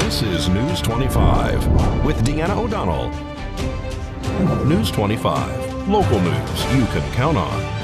This is News 25 with Deanna O'Donnell. News 25, local news you can count on.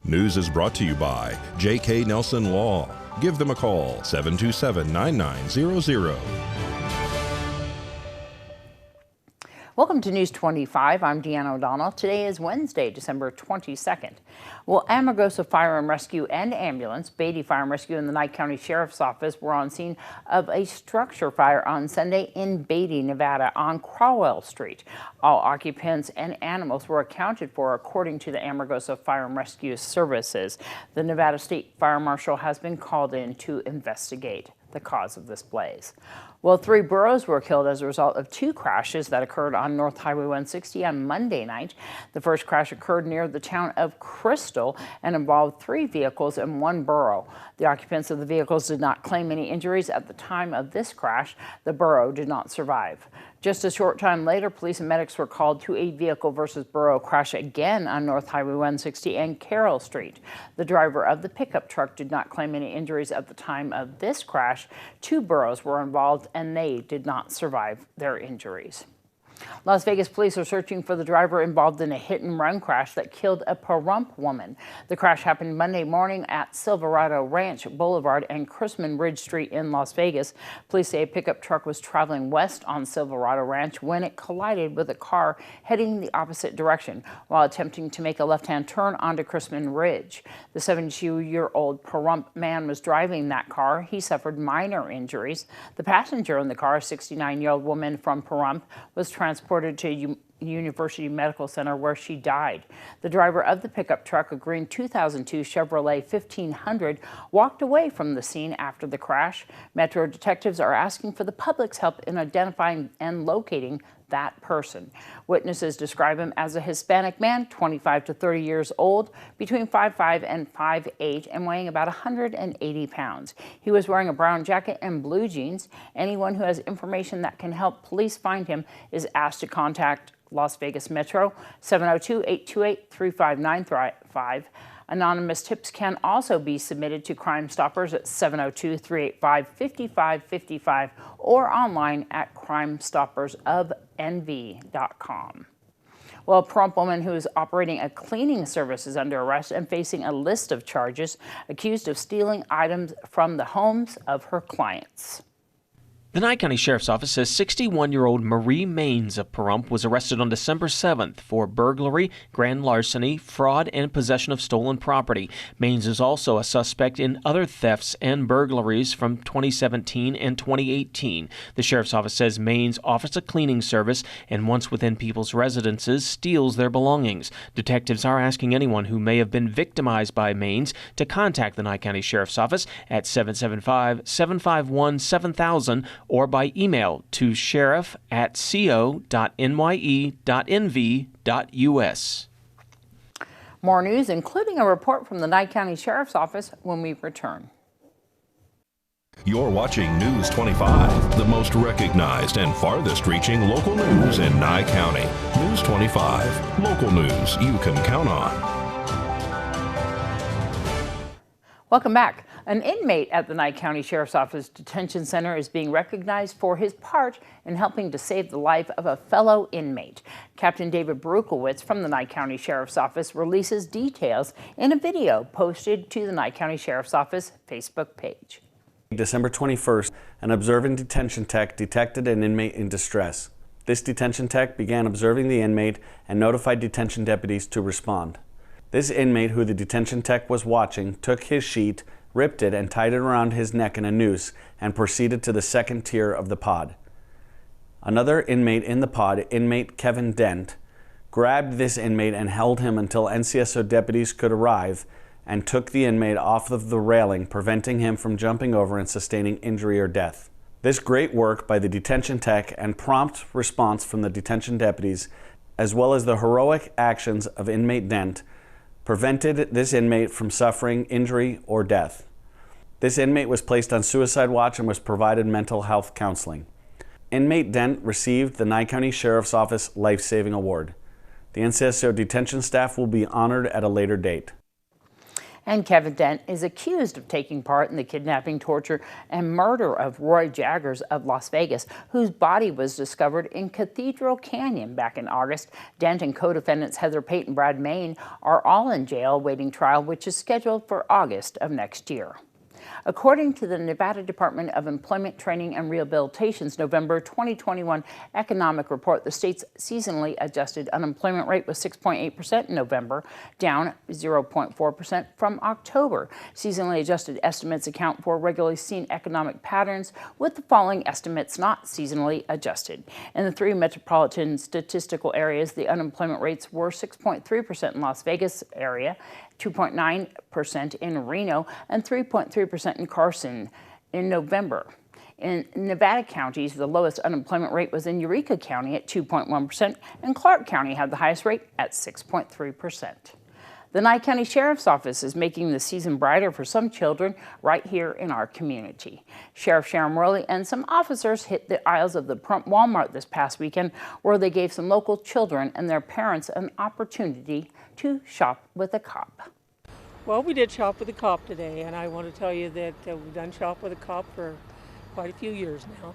News is brought to you by J.K. Nelson Law. Give them a call, 727-9900. Welcome to News 25. I'm Deanna O'Donnell. Today is Wednesday, December 22nd. Well, Amargosa Fire and Rescue and Ambulance, Beatty Fire and Rescue, and the Nye County Sheriff's Office were on scene of a structure fire on Sunday in Beatty, Nevada on Crowell Street. All occupants and animals were accounted for according to the Amargosa Fire and Rescue Services. The Nevada State Fire Marshal has been called in to investigate the cause of this blaze. Well, 3 burros were killed as a result of 2 crashes that occurred on North Highway 160 on Monday night. The first crash occurred near the town of Crystal and involved 3 vehicles and 1 burro. The occupants of the vehicles did not claim any injuries at the time of this crash. The burro did not survive. Just a short time later, police and medics were called to a vehicle versus burro crash again on North Highway 160 and Carroll Street. The driver of the pickup truck did not claim any injuries at the time of this crash. 2 burros were involved and they did not survive their injuries. Las Vegas police are searching for the driver involved in a hit-and-run crash that killed a Pahrump woman. The crash happened Monday morning at Silverado Ranch Boulevard and Chrisman Ridge Street in Las Vegas. Police say a pickup truck was traveling west on Silverado Ranch when it collided with a car heading the opposite direction while attempting to make a left-hand turn onto Chrisman Ridge. The 72-year-old Pahrump man was driving that car. He suffered minor injuries. The passenger in the car, a 69-year-old woman from Pahrump, was transported to University Medical Center where she died. The driver of the pickup truck, a green 2002 Chevrolet 1500, walked away from the scene after the crash. Metro detectives are asking for the public's help in identifying and locating that person. Witnesses describe him as a Hispanic man, 25 to 30 years old, between 5'5" and 5'8", and weighing about 180 pounds. He was wearing a brown jacket and blue jeans. Anyone who has information that can help police find him is asked to contact Las Vegas Metro, 702-828-3595. Anonymous tips can also be submitted to Crime Stoppers at 702-385-5555 or online at crimestoppersofnv.com. Well, a Pahrump woman who is operating a cleaning service is under arrest and facing a list of charges, accused of stealing items from the homes of her clients. The Nye County Sheriff's Office says 61-year-old Marie Maines of Pahrump was arrested on December 7th for burglary, grand larceny, fraud, and possession of stolen property. Maines is also a suspect in other thefts and burglaries from 2017 and 2018. The Sheriff's Office says Maines offers a cleaning service and once within people's residences steals their belongings. Detectives are asking anyone who may have been victimized by Maines to contact the Nye County Sheriff's Office at 775-751-7000 or by email to sheriff@co.nye.nv.us. More news, including a report from the Nye County Sheriff's Office, when we return. You're watching News 25, the most recognized and farthest-reaching local news in Nye County. News 25, local news you can count on. Welcome back. An inmate at the Nye County Sheriff's Office Detention Center is being recognized for his part in helping to save the life of a fellow inmate. Captain David Brukowitz from the Nye County Sheriff's Office releases details in a video posted to the Nye County Sheriff's Office Facebook page. December 21st, an observing detention tech detected an inmate in distress. This detention tech began observing the inmate and notified detention deputies to respond. This inmate, who the detention tech was watching, took his sheet, ripped it, and tied it around his neck in a noose and proceeded to the second tier of the pod. Another inmate in the pod, inmate Kevin Dent, grabbed this inmate and held him until NCSO deputies could arrive and took the inmate off of the railing, preventing him from jumping over and sustaining injury or death. This great work by the detention tech and prompt response from the detention deputies, as well as the heroic actions of inmate Dent, prevented this inmate from suffering injury or death. This inmate was placed on suicide watch and was provided mental health counseling. Inmate Dent received the Nye County Sheriff's Office Life Saving Award. The NCSO detention staff will be honored at a later date. And Kevin Dent is accused of taking part in the kidnapping, torture, and murder of Roy Jaggers of Las Vegas, whose body was discovered in Cathedral Canyon back in August. Dent and co-defendants Heather Pate and Brad Main are all in jail awaiting trial, which is scheduled for August of next year. According to the Nevada Department of Employment, Training, and Rehabilitation's November 2021 economic report, the state's seasonally adjusted unemployment rate was 6.8% in November, down 0.4% from October. Seasonally adjusted estimates account for regularly seen economic patterns, with the following estimates not seasonally adjusted. In the three metropolitan statistical areas, the unemployment rates were 6.3% in Las Vegas area, 2.9% in Reno, and 3.3% in Carson in November. In Nevada counties, the lowest unemployment rate was in Eureka County at 2.1%, and Clark County had the highest rate at 6.3%. The Nye County Sheriff's Office is making the season brighter for some children right here in our community. Sheriff Sharon Worley and some officers hit the aisles of the Pahrump Walmart this past weekend, where they gave some local children and their parents an opportunity to shop with a cop. Well, we did shop with a cop today, and I want to tell you that we've done shop with a cop for quite a few years now.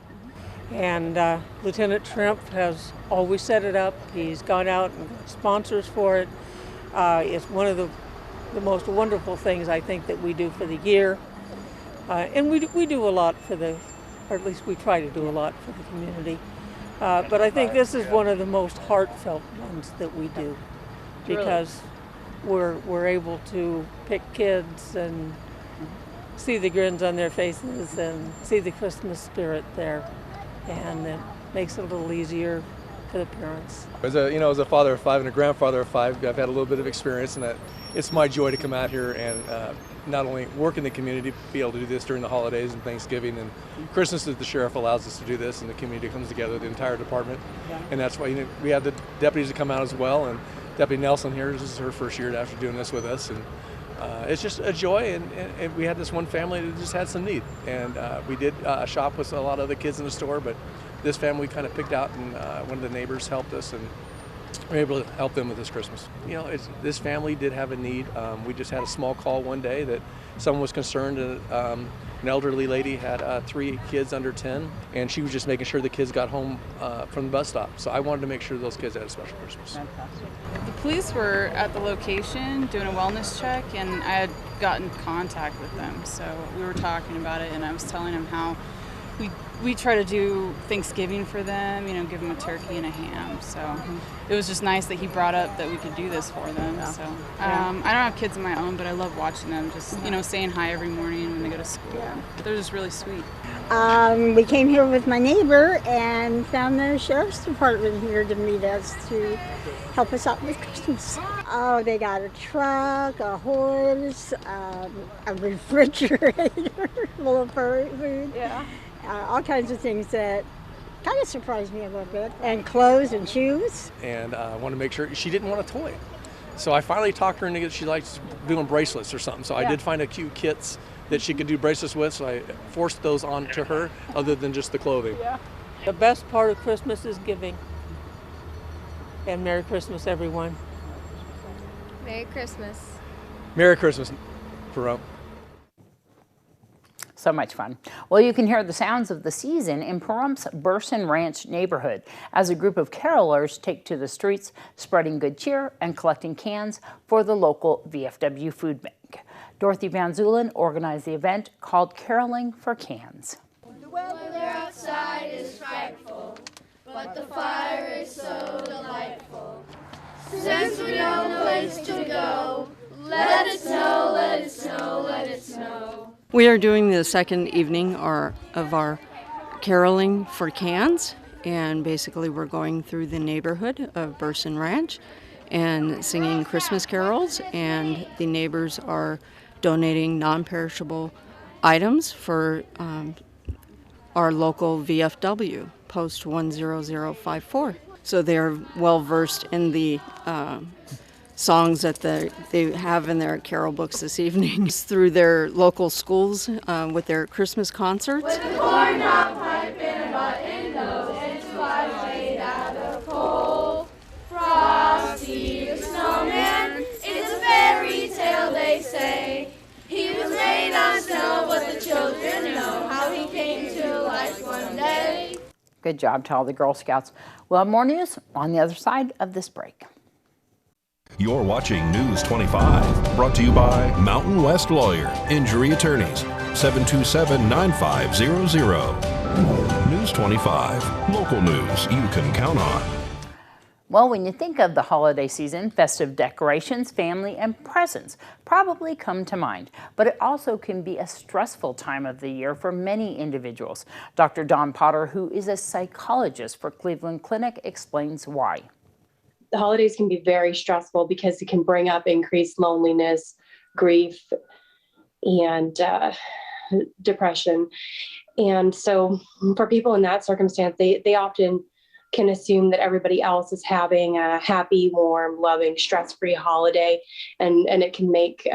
And Lieutenant Trimp has always set it up. He's gone out and got sponsors for it. It's one of the most wonderful things I think that we do for the year. And we do a lot for or at least we try to do a lot for the community. But I think this is one of the most heartfelt ones that we do, because we're able to pick kids and see the grins on their faces and see the Christmas spirit there, and it makes it a little easier for the parents. As a father of five and a grandfather of five, I've had a little bit of experience, and it's my joy to come out here and not only work in the community, be able to do this during the holidays and Thanksgiving and Christmas, that the sheriff allows us to do this, and the community comes together, the entire department. And that's why we have the deputies to come out as well, and Deputy Nelson here, this is her first year after doing this with us, and it's just a joy. And we had this one family that just had some need, and we did shop with a lot of the kids in the store, but this family we kind of picked out, and one of the neighbors helped us, and we were able to help them with this Christmas. This family did have a need. We just had a small call one day that someone was concerned that an elderly lady had 3 kids under 10, and she was just making sure the kids got home from the bus stop. So I wanted to make sure those kids had a special Christmas. Fantastic. The police were at the location doing a wellness check, and I had gotten contact with them. So we were talking about it, and I was telling them how we try to do Thanksgiving for them, give them a turkey and a ham. So it was just nice that he brought up that we could do this for them. Yeah. So I don't have kids of my own, but I love watching them, just saying hi every morning when they go to school. Yeah. They're just really sweet. We came here with my neighbor and found the sheriff's department here to meet us to help us out with Christmas. Oh, they got a truck, a horse, a refrigerator full of food. Yeah. All kinds of things that kind of surprised me a little bit, and clothes and shoes. And I wanted to make sure she didn't want a toy. So I finally talked her into she likes doing bracelets or something. So I did find a cute kits that she could do bracelets with, so I forced those on to her other than just the clothing. Yeah. The best part of Christmas is giving. And Merry Christmas, everyone. Merry Christmas. Merry Christmas, Pahrump. So much fun. Well, you can hear the sounds of the season in Pahrump's Burson Ranch neighborhood as a group of carolers take to the streets, spreading good cheer and collecting cans for the local VFW food bank. Dorothy Van Zulen organized the event called Caroling for Cans. The weather outside is frightful, but the fire is so delightful. Since we know no place to go, let it snow, let it snow, let it snow. We are doing the second evening of our caroling for cans, and basically we're going through the neighborhood of Burson Ranch and singing Christmas carols, and the neighbors are donating non-perishable items for our local VFW, Post 10054. So they're well versed in the songs that they have in their carol books this evening through their local schools with their Christmas concerts. With the corn dog pipe and a button nose, and 2 eyes made out of coal. Frosty the snowman is a fairy tale, they say. Good job to all the Girl Scouts. We'll have more news on the other side of this break. You're watching News 25, brought to you by Mountain West Lawyer, Injury Attorneys, 727-9500. News 25, local news you can count on. Well, when you think of the holiday season, festive decorations, family, and presents probably come to mind, but it also can be a stressful time of the year for many individuals. Dr. Dawn Potter, who is a psychologist for Cleveland Clinic, explains why. The holidays can be very stressful because it can bring up increased loneliness, grief, and depression. And so for people in that circumstance, they often can assume that everybody else is having a happy, warm, loving, stress-free holiday, and it can make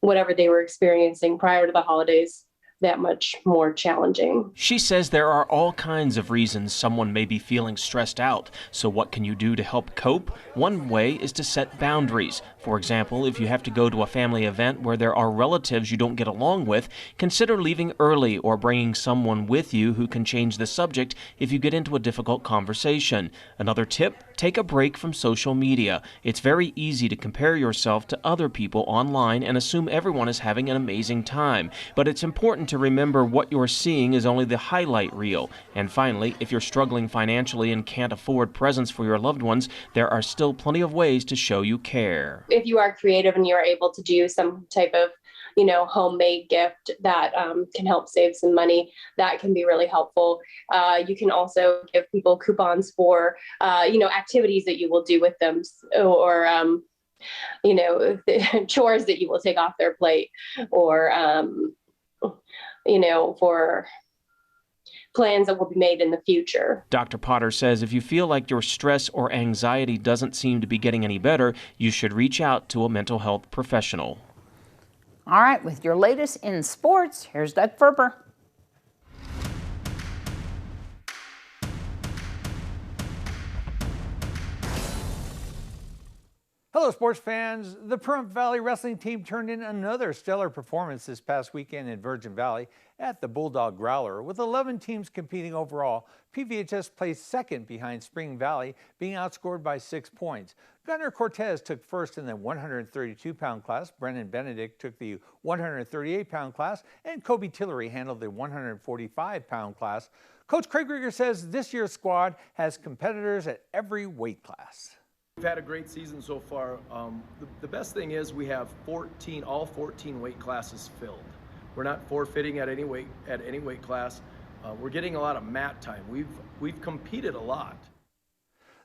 whatever they were experiencing prior to the holidays that much more challenging. She says there are all kinds of reasons someone may be feeling stressed out. So what can you do to help cope? One way is to set boundaries. For example, if you have to go to a family event where there are relatives you don't get along with, consider leaving early or bringing someone with you who can change the subject if you get into a difficult conversation. Another tip, take a break from social media. It's very easy to compare yourself to other people online and assume everyone is having an amazing time. But it's important to remember what you're seeing is only the highlight reel. And finally, if you're struggling financially and can't afford presents for your loved ones, there are still plenty of ways to show you care. If you are creative and you're able to do some type of, homemade gift that can help save some money, that can be really helpful. You can also give people coupons for, activities that you will do with them, or, chores that you will take off their plate, or, for plans that will be made in the future. Dr. Potter says if you feel like your stress or anxiety doesn't seem to be getting any better, you should reach out to a mental health professional. All right, with your latest in sports, here's Doug Ferber. Hello, sports fans. The Pahrump Valley wrestling team turned in another stellar performance this past weekend in Virgin Valley at the Bulldog Growler. With 11 teams competing overall, PVHS placed second behind Spring Valley, being outscored by 6 points. Gunnar Cortez took first in the 132-pound class, Brennan Benedict took the 138-pound class, and Kobe Tillery handled the 145-pound class. Coach Craig Rieger says this year's squad has competitors at every weight class. We've had a great season so far. The best thing is we have all 14 weight classes filled. We're not forfeiting at any weight class. We're getting a lot of mat time. We've competed a lot.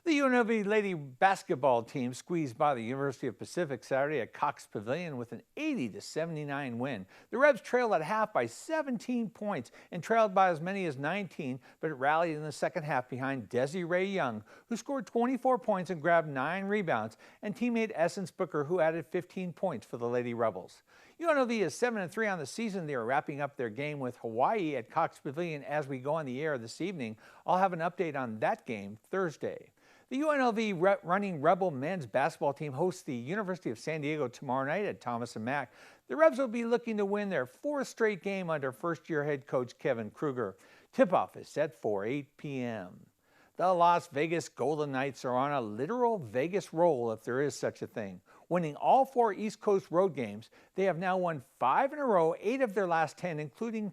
The UNLV Lady basketball team squeezed by the University of Pacific Saturday at Cox Pavilion with an 80-79 win. The Rebs trailed at half by 17 points and trailed by as many as 19, but rallied in the second half behind Desi Ray Young, who scored 24 points and grabbed 9 rebounds, and teammate Essence Booker, who added 15 points for the Lady Rebels. UNLV is 7-3 on the season. They are wrapping up their game with Hawaii at Cox Pavilion as we go on the air this evening. I'll have an update on that game Thursday. The UNLV running Rebel men's basketball team hosts the University of San Diego tomorrow night at Thomas & Mack. The Rebs will be looking to win their 4th straight game under first-year head coach Kevin Kruger. Tip-off is set for 8 p.m. The Las Vegas Golden Knights are on a literal Vegas roll, if there is such a thing. Winning all 4 East Coast road games, they have now won 5 in a row, 8 of their last 10, including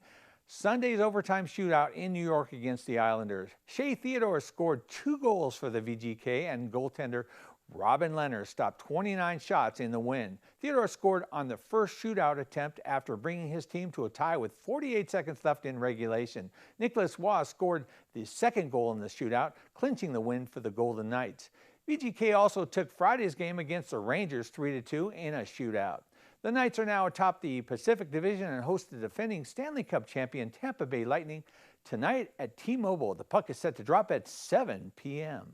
Sunday's overtime shootout in New York against the Islanders. Shea Theodore scored 2 goals for the VGK, and goaltender Robin Leonard stopped 29 shots in the win. Theodore scored on the first shootout attempt after bringing his team to a tie with 48 seconds left in regulation. Nicholas Waugh scored the second goal in the shootout, clinching the win for the Golden Knights. VGK also took Friday's game against the Rangers 3-2 in a shootout. The Knights are now atop the Pacific Division and host the defending Stanley Cup champion Tampa Bay Lightning tonight at T-Mobile. The puck is set to drop at 7 p.m.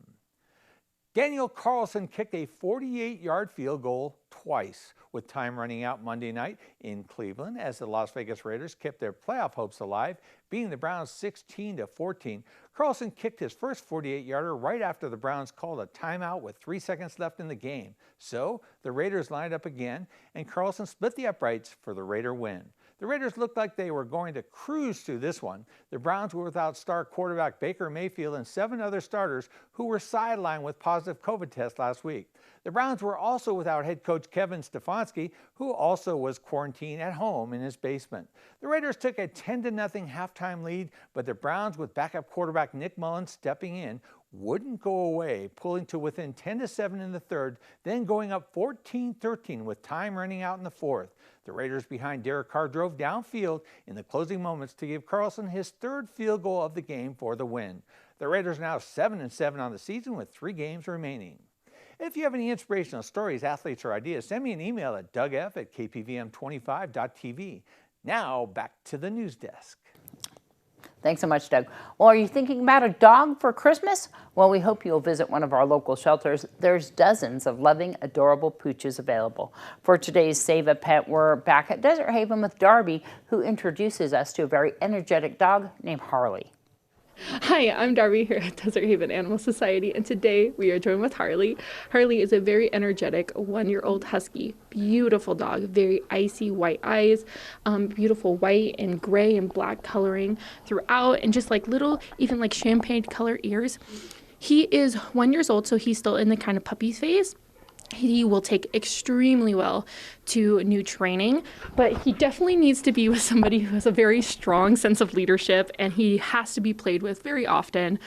Daniel Carlson kicked a 48-yard field goal twice, with time running out Monday night in Cleveland as the Las Vegas Raiders kept their playoff hopes alive, beating the Browns 16-14. Carlson kicked his first 48-yarder right after the Browns called a timeout with 3 seconds left in the game. So the Raiders lined up again, and Carlson split the uprights for the Raider win. The Raiders looked like they were going to cruise through this one. The Browns were without star quarterback Baker Mayfield and 7 other starters who were sidelined with positive COVID tests last week. The Browns were also without head coach Kevin Stefanski, who also was quarantined at home in his basement. The Raiders took a 10-0 halftime lead, but the Browns, with backup quarterback Nick Mullins stepping in, wouldn't go away, pulling to within 10-7 in the third, then going up 14-13 with time running out in the fourth. The Raiders behind Derek Carr drove downfield in the closing moments to give Carlson his 3rd field goal of the game for the win. The Raiders are now 7-7 on the season with 3 games remaining. If you have any inspirational stories, athletes, or ideas, send me an email at dougf@kpvm25.tv. Now, back to the news desk. Thanks so much, Doug. Well, are you thinking about a dog for Christmas? Well, we hope you'll visit one of our local shelters. There's dozens of loving, adorable pooches available. For today's Eva Pet, we're back at Desert Haven with Darby, who introduces us to a very energetic dog named Harley. Hi, I'm Darby here at Desert Haven Animal Society, and today we are joined with Harley. Harley is a very energetic 1-year-old husky, beautiful dog, very icy white eyes, beautiful white and gray and black coloring throughout, and just like little, even like champagne color ears. He is 1 year old, so he's still in the kind of puppy phase. He will take extremely well to new training, but he definitely needs to be with somebody who has a very strong sense of leadership, and he has to be played with very often.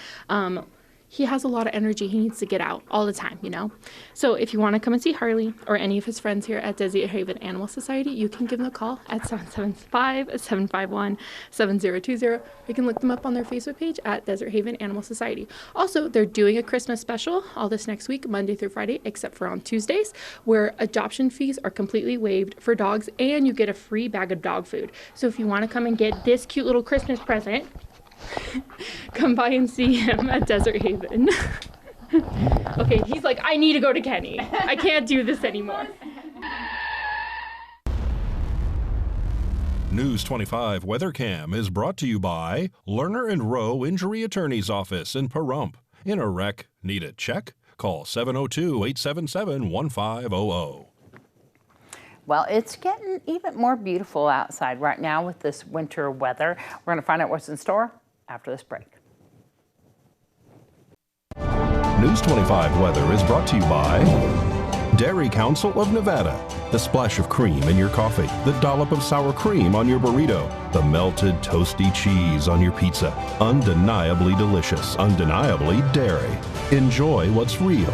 He has a lot of energy. He needs to get out all the time, you know? So if you want to come and see Harley or any of his friends here at Desert Haven Animal Society, you can give them a call at 775-751-7020. You can look them up on their Facebook page at Desert Haven Animal Society. Also, they're doing a Christmas special all this next week, Monday through Friday, except for on Tuesdays, where adoption fees are completely waived for dogs, and you get a free bag of dog food. So if you want to come and get this cute little Christmas present, come by and see him at Desert Haven. Okay, he's like, I need to go to Kenny. I can't do this anymore. News 25 Weather Cam is brought to you by Lerner and Rowe Injury Attorney's Office in Pahrump. In a wreck, need a check? Call 702-877-1500. Well, it's getting even more beautiful outside right now with this winter weather. We're going to find out what's in store after this break. News 25 Weather is brought to you by Dairy Council of Nevada. The splash of cream in your coffee, the dollop of sour cream on your burrito, the melted toasty cheese on your pizza. Undeniably delicious, undeniably dairy. Enjoy what's real.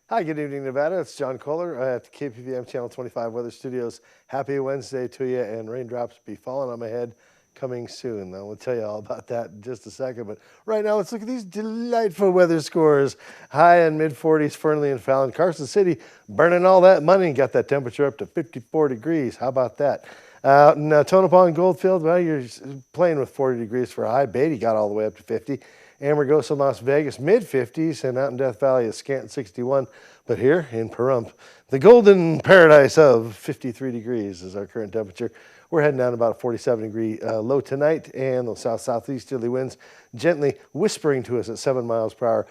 Hi, good evening, Nevada. It's John Kohler at KPVM Channel 25 Weather Studios. Happy Wednesday to you, and raindrops be falling on my head coming soon. We'll tell you all about that in just a second. But right now, let's look at these delightful weather scores. High and mid-40s, Fernley and Fallon. Carson City burning all that money and got that temperature up to 54 degrees. How about that? In Tonopah and Goldfield, well, you're playing with 40 degrees for a high. Beatty got all the way up to 50. Amargosa, Las Vegas, mid-50s, and out in Death Valley, a scant 61. But here in Pahrump, the golden paradise of 53 degrees is our current temperature. We're heading down about a 47-degree low tonight, and those south-southeasterly winds gently whispering to us at 7 miles per hour.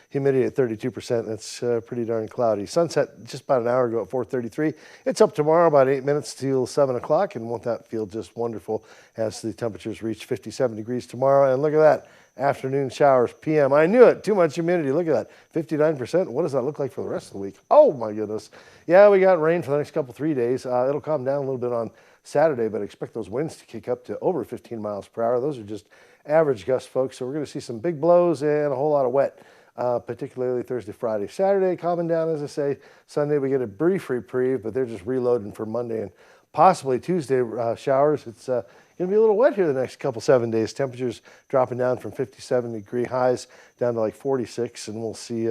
Humidity at 32%. That's pretty darn cloudy. Sunset just about an hour ago at 4:33. It's up tomorrow about 8 minutes till 7 o'clock, and won't that feel just wonderful as the temperatures reach 57 degrees tomorrow. And look at that, afternoon showers, PM. I knew it, too much humidity. Look at that, 59%. What does that look like for the rest of the week? Oh my goodness. Yeah, we got rain for the next couple, 3 days. It'll calm down a little bit on Saturday, but expect those winds to kick up to over 15 miles per hour. Those are just average gusts, folks. So we're going to see some big blows and a whole lot of wet. Particularly Thursday, Friday, Saturday, calming down, as I say. Sunday, we get a brief reprieve, but they're just reloading for Monday and possibly Tuesday showers. It's going to be a little wet here the next couple 7 days. Temperatures dropping down from 57-degree highs down to like 46, and we'll see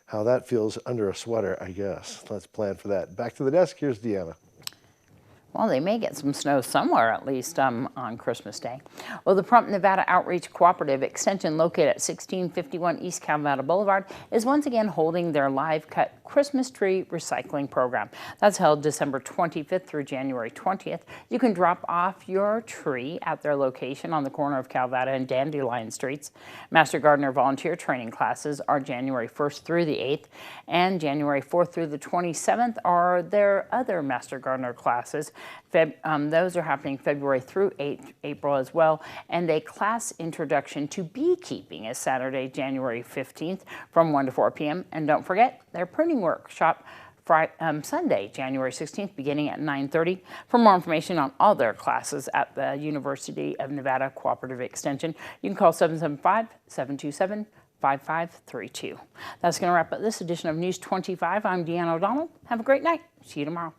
how that feels under a sweater, I guess. Let's plan for that. Back to the desk. Here's Deanna. Well, they may get some snow somewhere, at least on Christmas Day. Well, the Pahrump Nevada Outreach Cooperative Extension, located at 1651 East Calvada Boulevard, is once again holding their live cut Christmas Tree Recycling Program. That's held December 25th through January 20th. You can drop off your tree at their location on the corner of Calvada and Dandelion Streets. Master Gardener volunteer training classes are January 1st through the 8th, and January 4th through the 27th are their other Master Gardener classes. Those are happening February through April as well, and a class introduction to beekeeping is Saturday, January 15th from 1 to 4 p.m. And don't forget their pruning workshop Sunday, January 16th, beginning at 9:30. For more information on all their classes at the University of Nevada Cooperative Extension, you can call 775-727-5532. That's going to wrap up this edition of News 25. I'm Deanna O'Donnell. Have a great night. See you tomorrow.